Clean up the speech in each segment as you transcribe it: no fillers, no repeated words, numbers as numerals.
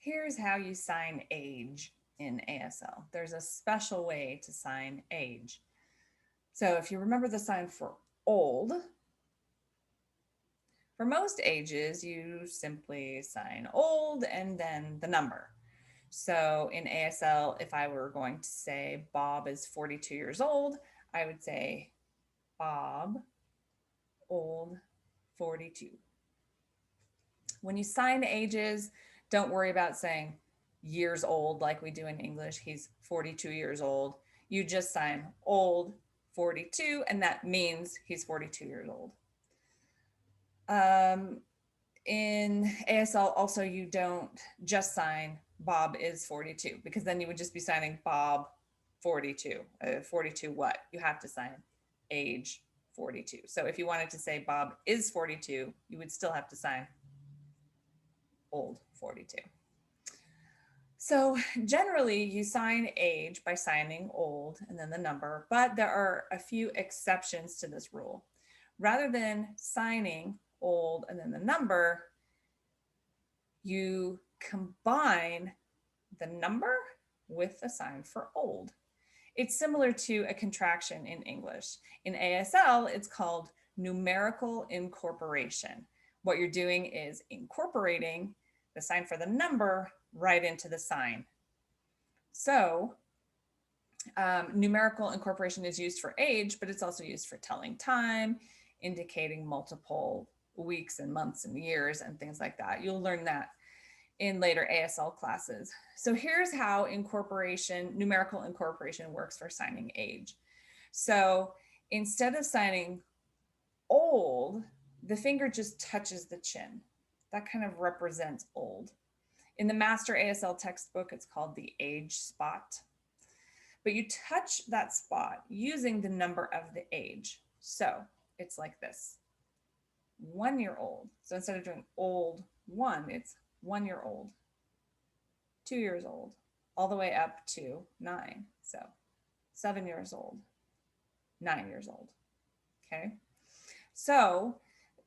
Here's how you sign age in ASL. There's a special way to sign age. So if you remember the sign for old, for most ages, you simply sign old and then the number. So in ASL, if I were going to say Bob is 42 years old, I would say Bob, old, 42. When you sign ages, don't worry about saying years old like we do in English. He's 42 years old. You just sign old, 42, and that means he's 42 years old. In ASL, also, you don't just sign Bob is 42 because then you would just be signing Bob 42. 42 what? You have to sign age 42. So if you wanted to say Bob is 42, you would still have to sign old 42. So generally you sign age by signing old and then the number, but there are a few exceptions to this rule. Rather than signing old and then the number, you combine the number with the sign for old. It's similar to a contraction in English. In ASL, it's called numerical incorporation. What you're doing is incorporating the sign for the number right into the sign. So numerical incorporation is used for age, but it's also used for telling time, indicating multiple weeks and months and years and things like that. You'll learn that in later ASL classes. So here's how numerical incorporation works for signing age. So instead of signing old, the finger just touches the chin. That kind of represents old. In the Master ASL textbook, it's called the age spot. But you touch that spot using the number of the age. So it's like this, 1 year old. So instead of doing old 1, it's 1 year old, 2 years old, all the way up to 9. So 7 years old, 9 years old. Okay. So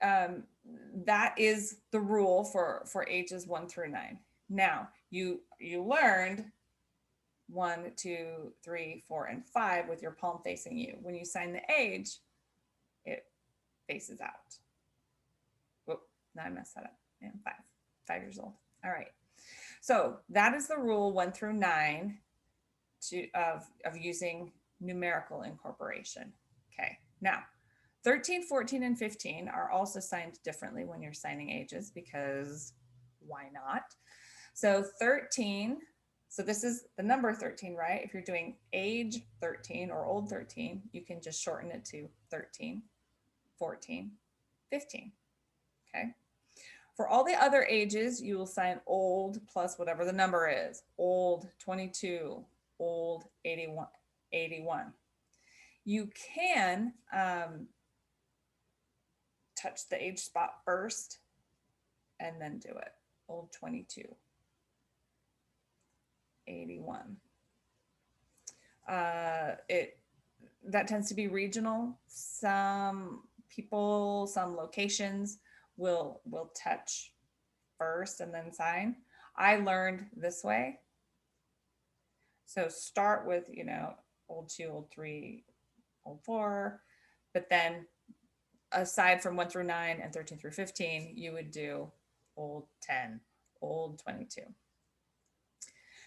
that is the rule for ages 1 through 9. Now you learned 1, 2, 3, 4, and 5 with your palm facing you. When you sign the age, it faces out. Whoop, now I messed that up. And 5 years old. All right. So that is the rule 1 through 9 of using numerical incorporation. Okay. Now, 13, 14, and 15 are also signed differently when you're signing ages because why not? So 13, so this is the number 13, right? If you're doing age 13 or old 13, you can just shorten it to 13, 14, 15. Okay. For all the other ages, you will sign old plus whatever the number is. Old 22, old 81. You can touch the age spot first and then do it. Old 22, 81. That tends to be regional. Some people, some locations will touch first and then sign. I learned this way. So start with, old 2, old 3, old 4, but then aside from 1 through 9 and 13 through 15, you would do old 10, old 22.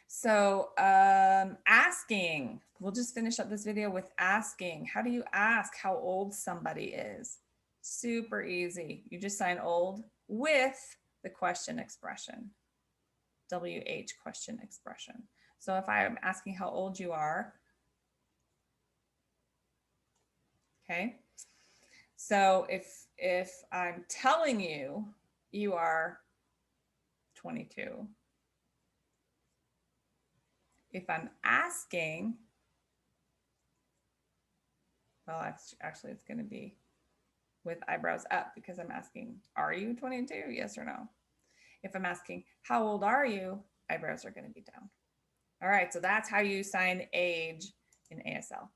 So asking, we'll just finish up this video with asking. How do you ask how old somebody is? Super easy. You just sign old with the question expression, WH question expression. So if I'm asking how old you are, okay. So if I'm telling you you are 22, if I'm asking, well, actually it's going to be with eyebrows up because I'm asking, are you 22? Yes or no? If I'm asking, how old are you? Eyebrows are going to be down. All right, so that's how you sign age in ASL.